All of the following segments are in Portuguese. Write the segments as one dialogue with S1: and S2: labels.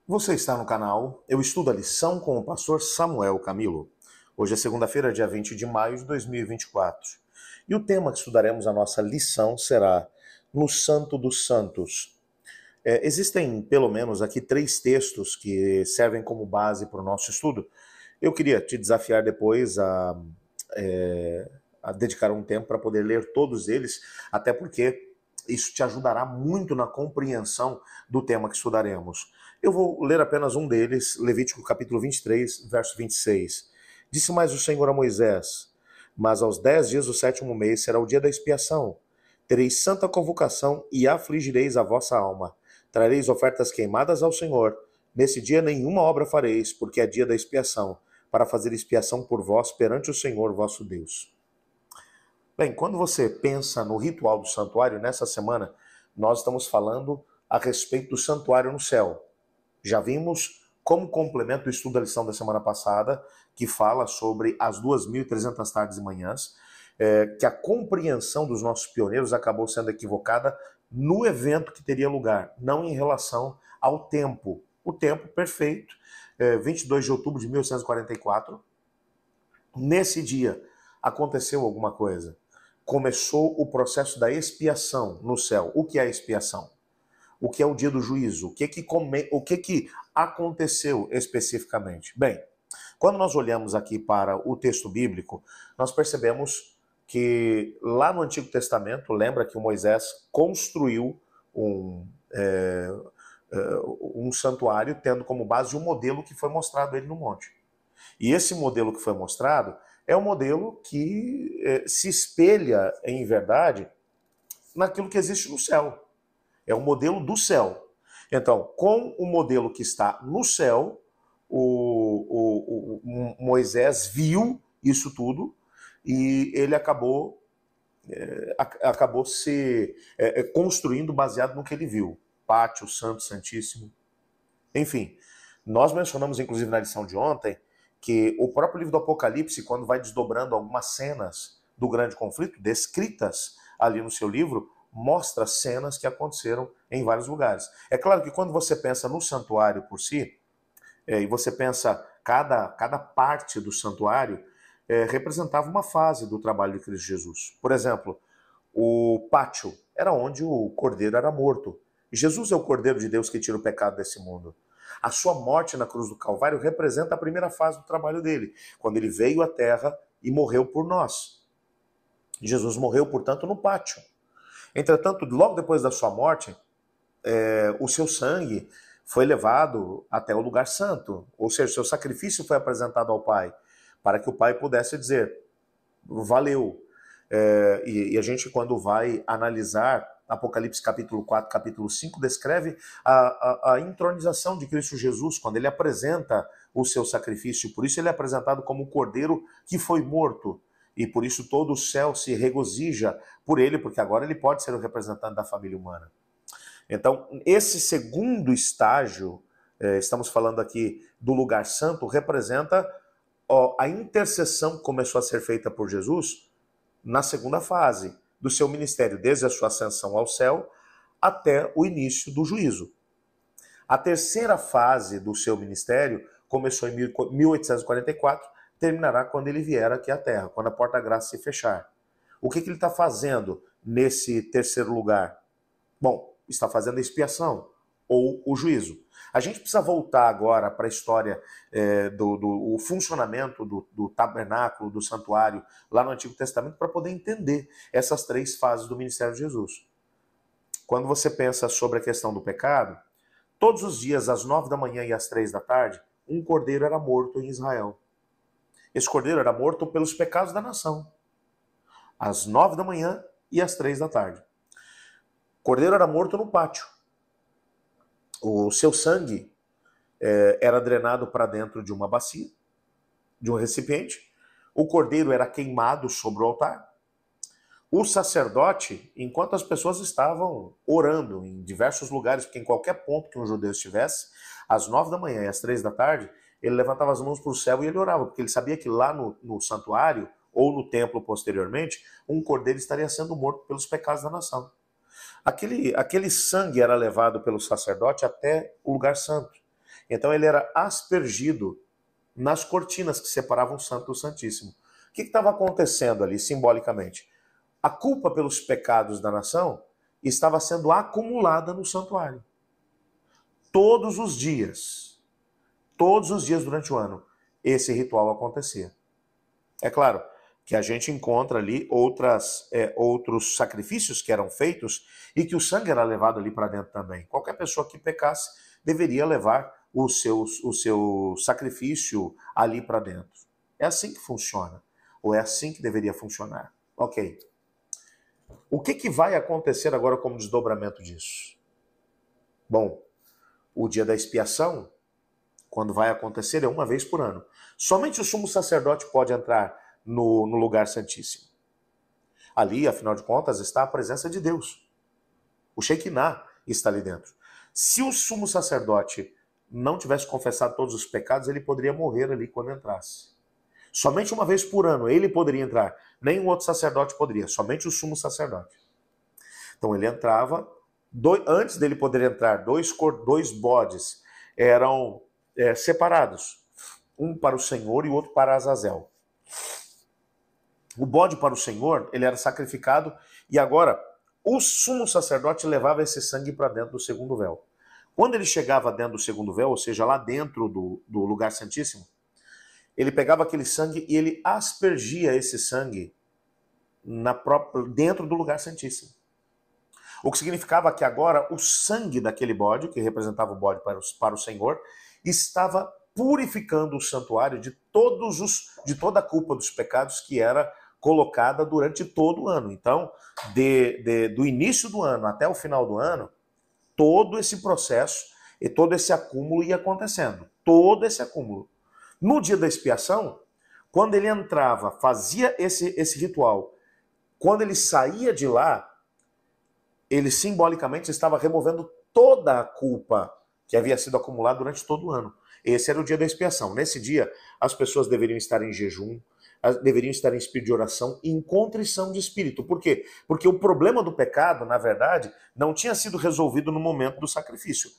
S1: Você está no canal Eu Estudo a Lição com o pastor Samuel Camilo. Hoje é segunda-feira, dia 20 de maio de 2024. E o tema que estudaremos a nossa lição será No Santo dos Santos. Existem pelo menos aqui 3 textos que servem como base para o nosso estudo. Eu queria te desafiar depois a dedicar um tempo para poder ler todos eles, até porque isso te ajudará muito na compreensão do tema que estudaremos. Eu vou ler apenas um deles, Levítico capítulo 23, verso 26. Disse mais o Senhor a Moisés: mas aos 10 dias do 7º mês será o dia da expiação. Tereis santa convocação e afligireis a vossa alma. Trareis ofertas queimadas ao Senhor. Nesse dia nenhuma obra fareis, porque é dia da expiação, para fazer expiação por vós perante o Senhor vosso Deus. Bem, quando você pensa no ritual do santuário, nessa semana, nós estamos falando a respeito do santuário no céu. Já vimos como complemento do estudo da lição da semana passada, que fala sobre as 2.300 tardes e manhãs, que a compreensão dos nossos pioneiros acabou sendo equivocada no evento que teria lugar, não em relação ao tempo. O tempo perfeito, 22 de outubro de 1844, nesse dia aconteceu alguma coisa. Começou o processo da expiação no céu. O que é a expiação? O que é o dia do juízo? O que aconteceu especificamente? Bem, quando nós olhamos aqui para o texto bíblico, nós percebemos que lá no Antigo Testamento, lembra que o Moisés construiu um santuário tendo como base um modelo que foi mostrado a ele no monte. E esse modelo que foi mostrado é um modelo que se espelha, em verdade, naquilo que existe no céu. É um modelo do céu. Então, com o modelo que está no céu, o Moisés viu isso tudo e ele acabou se construindo baseado no que ele viu. Pátio, Santo, Santíssimo. Enfim, nós mencionamos, inclusive, na lição de ontem, que o próprio livro do Apocalipse, quando vai desdobrando algumas cenas do grande conflito, descritas ali no seu livro, mostra cenas que aconteceram em vários lugares. É claro que quando você pensa no santuário por si, e você pensa cada parte do santuário, representava uma fase do trabalho de Cristo Jesus. Por exemplo, o pátio era onde o cordeiro era morto. Jesus é o Cordeiro de Deus que tira o pecado desse mundo. A sua morte na cruz do Calvário representa a primeira fase do trabalho dele, quando ele veio à terra e morreu por nós. Jesus morreu, portanto, no pátio. Entretanto, logo depois da sua morte, o seu sangue foi levado até o lugar santo, ou seja, o seu sacrifício foi apresentado ao Pai, para que o Pai pudesse dizer, valeu. E a gente, quando vai analisar Apocalipse capítulo 4, capítulo 5, descreve a entronização de Cristo Jesus, quando ele apresenta o seu sacrifício. Por isso ele é apresentado como o cordeiro que foi morto. E por isso todo o céu se regozija por ele, porque agora ele pode ser o representante da família humana. Então, esse segundo estágio, estamos falando aqui do lugar santo, representa a intercessão que começou a ser feita por Jesus na segunda fase do seu ministério, desde a sua ascensão ao céu até o início do juízo. A terceira fase do seu ministério começou em 1844, terminará quando ele vier aqui à Terra, quando a porta-graça se fechar. O que ele está fazendo nesse terceiro lugar? Bom, está fazendo a expiação ou o juízo. A gente precisa voltar agora para a história do funcionamento do tabernáculo, do santuário, lá no Antigo Testamento, para poder entender essas 3 fases do ministério de Jesus. Quando você pensa sobre a questão do pecado, todos os dias, às 9 da manhã e às 3 da tarde, um cordeiro era morto em Israel. Esse cordeiro era morto pelos pecados da nação. Às 9 da manhã e às 3 da tarde. O cordeiro era morto no pátio. O seu sangue era drenado para dentro de uma bacia, de um recipiente. O cordeiro era queimado sobre o altar. O sacerdote, enquanto as pessoas estavam orando em diversos lugares, porque em qualquer ponto que um judeu estivesse, às 9 da manhã e às 3 da tarde, ele levantava as mãos para o céu e ele orava, porque ele sabia que lá no santuário, ou no templo posteriormente, um cordeiro estaria sendo morto pelos pecados da nação. Aquele sangue era levado pelo sacerdote até o lugar santo. Então ele era aspergido nas cortinas que separavam o Santo do Santíssimo. O que estava acontecendo ali, simbolicamente? A culpa pelos pecados da nação estava sendo acumulada no santuário. Todos os dias durante o ano, esse ritual acontecia. É claro que a gente encontra ali outros sacrifícios que eram feitos e que o sangue era levado ali para dentro também. Qualquer pessoa que pecasse deveria levar o seu sacrifício ali para dentro. É assim que funciona, ou é assim que deveria funcionar. Ok. O que vai acontecer agora como desdobramento disso? Bom, o dia da expiação, quando vai acontecer, é uma vez por ano. Somente o sumo sacerdote pode entrar no lugar santíssimo. Ali, afinal de contas, está a presença de Deus. O Shekinah está ali dentro. Se o sumo sacerdote não tivesse confessado todos os pecados, ele poderia morrer ali quando entrasse. Somente uma vez por ano ele poderia entrar. Nenhum outro sacerdote poderia, somente o sumo sacerdote. Então ele entrava, antes dele poder entrar, dois bodes eram separados. Um para o Senhor e o outro para Azazel. O bode para o Senhor, ele era sacrificado e agora o sumo sacerdote levava esse sangue para dentro do segundo véu. Quando ele chegava dentro do segundo véu, ou seja, lá dentro do lugar santíssimo, ele pegava aquele sangue e ele aspergia esse sangue dentro do lugar santíssimo. O que significava que agora o sangue daquele bode, que representava o bode para o Senhor, estava purificando o santuário de toda a culpa dos pecados que era colocada durante todo o ano. Então, do início do ano até o final do ano, todo esse processo e todo esse acúmulo ia acontecendo. Todo esse acúmulo. No dia da expiação, quando ele entrava, fazia esse ritual, quando ele saía de lá, ele simbolicamente estava removendo toda a culpa que havia sido acumulada durante todo o ano. Esse era o dia da expiação. Nesse dia, as pessoas deveriam estar em jejum, deveriam estar em espírito de oração e em contrição de espírito. Por quê? Porque o problema do pecado, na verdade, não tinha sido resolvido no momento do sacrifício.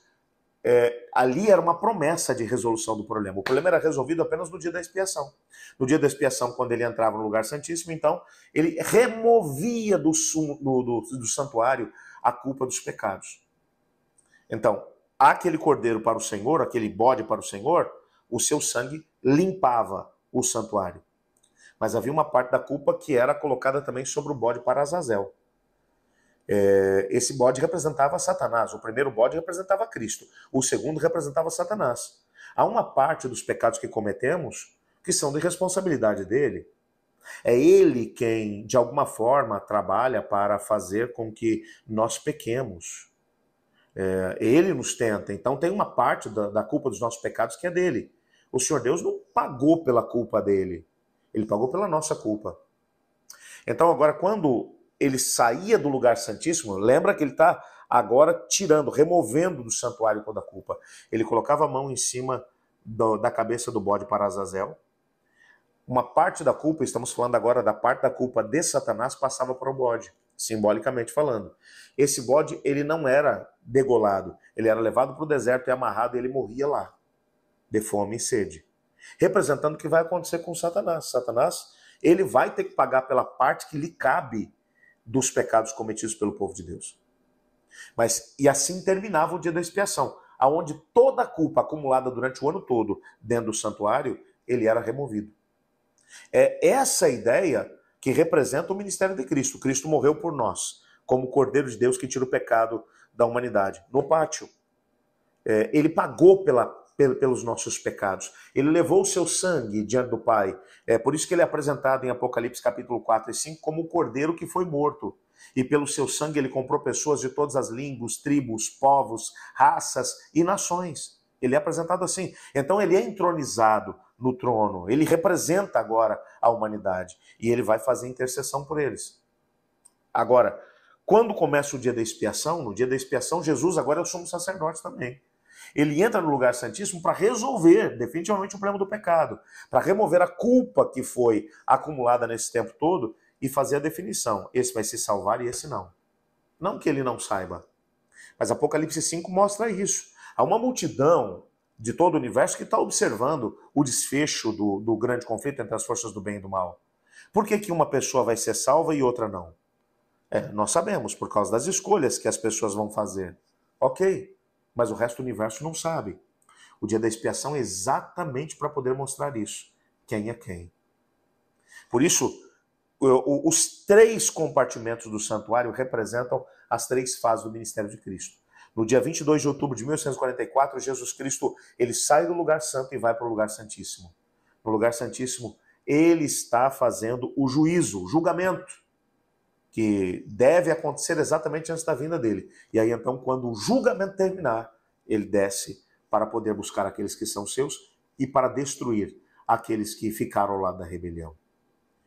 S1: Ali era uma promessa de resolução do problema. O problema era resolvido apenas no dia da expiação. No dia da expiação, quando ele entrava no lugar santíssimo, então, ele removia do santuário a culpa dos pecados. Então, aquele cordeiro para o Senhor, aquele bode para o Senhor, o seu sangue limpava o santuário. Mas havia uma parte da culpa que era colocada também sobre o bode para Azazel. Esse bode representava Satanás. O primeiro bode representava Cristo. O segundo representava Satanás. Há uma parte dos pecados que cometemos que são de responsabilidade dele. É ele quem, de alguma forma, trabalha para fazer com que nós pequemos. Ele nos tenta. Então tem uma parte da culpa dos nossos pecados que é dele. O Senhor Deus não pagou pela culpa dele. Ele pagou pela nossa culpa. Então agora, quando ele saía do lugar santíssimo, lembra que ele está agora tirando, removendo do santuário toda a culpa. Ele colocava a mão em cima da cabeça do bode para Azazel. Uma parte da culpa, estamos falando agora da parte da culpa de Satanás, passava para o bode, simbolicamente falando. Esse bode, ele não era degolado, ele era levado para o deserto e amarrado e ele morria lá, de fome e sede. Representando o que vai acontecer com Satanás. Satanás, ele vai ter que pagar pela parte que lhe cabe dos pecados cometidos pelo povo de Deus. E assim terminava o dia da expiação, aonde toda a culpa acumulada durante o ano todo dentro do santuário, ele era removido. É essa a ideia que representa o ministério de Cristo. Cristo morreu por nós, como Cordeiro de Deus que tira o pecado da humanidade. No pátio, ele pagou pelos nossos pecados. Ele levou o seu sangue diante do Pai. É por isso que ele é apresentado em Apocalipse capítulo 4 e 5 como o cordeiro que foi morto. E pelo seu sangue ele comprou pessoas de todas as línguas, tribos, povos, raças e nações. Ele é apresentado assim. Então ele é entronizado no trono. Ele representa agora a humanidade. E ele vai fazer intercessão por eles. Agora, quando começa o dia da expiação, no dia da expiação, Jesus agora é o sumo sacerdote também. Ele entra no lugar santíssimo para resolver definitivamente o problema do pecado, para remover a culpa que foi acumulada nesse tempo todo e fazer a definição. Esse vai se salvar e esse não. Não que ele não saiba, mas Apocalipse 5 mostra isso. Há uma multidão de todo o universo que está observando o desfecho do grande conflito entre as forças do bem e do mal. Por que que uma pessoa vai ser salva e outra não? Nós sabemos, por causa das escolhas que as pessoas vão fazer. Ok, mas o resto do universo não sabe. O dia da expiação é exatamente para poder mostrar isso. Quem é quem. Por isso, os 3 compartimentos do santuário representam as 3 fases do ministério de Cristo. No dia 22 de outubro de 1844, Jesus Cristo ele sai do lugar santo e vai para o lugar santíssimo. No lugar santíssimo, ele está fazendo o juízo, o julgamento, que deve acontecer exatamente antes da vinda dele. E aí então, quando o julgamento terminar, ele desce para poder buscar aqueles que são seus e para destruir aqueles que ficaram ao lado da rebelião.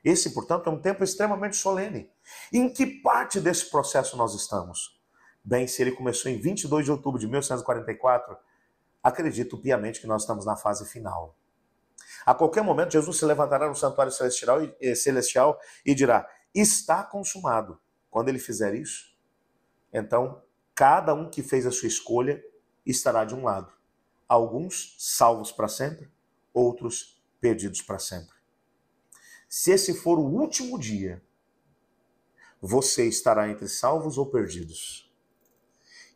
S1: Esse, portanto, é um tempo extremamente solene. Em que parte desse processo nós estamos? Bem, se ele começou em 22 de outubro de 1844, acredito piamente que nós estamos na fase final. A qualquer momento, Jesus se levantará no santuário celestial e dirá, está consumado. Quando ele fizer isso, então, cada um que fez a sua escolha estará de um lado. Alguns salvos para sempre, outros perdidos para sempre. Se esse for o último dia, você estará entre salvos ou perdidos?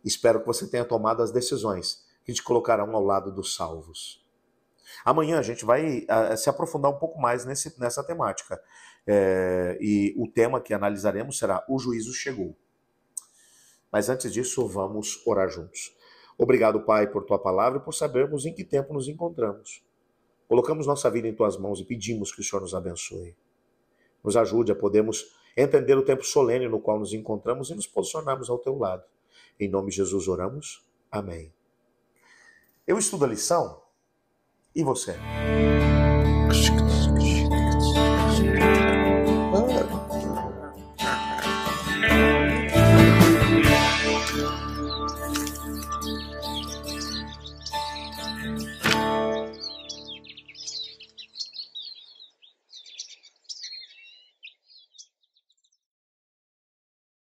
S1: Espero que você tenha tomado as decisões que te colocarão ao lado dos salvos. Amanhã a gente vai se aprofundar um pouco mais nessa temática. E o tema que analisaremos será O Juízo Chegou. Mas antes disso, vamos orar juntos. Obrigado, Pai, por Tua palavra e por sabermos em que tempo nos encontramos. Colocamos nossa vida em Tuas mãos e pedimos que o Senhor nos abençoe. Nos ajude a podermos entender o tempo solene no qual nos encontramos e nos posicionarmos ao Teu lado. Em nome de Jesus oramos. Amém. Eu estudo a lição. E você?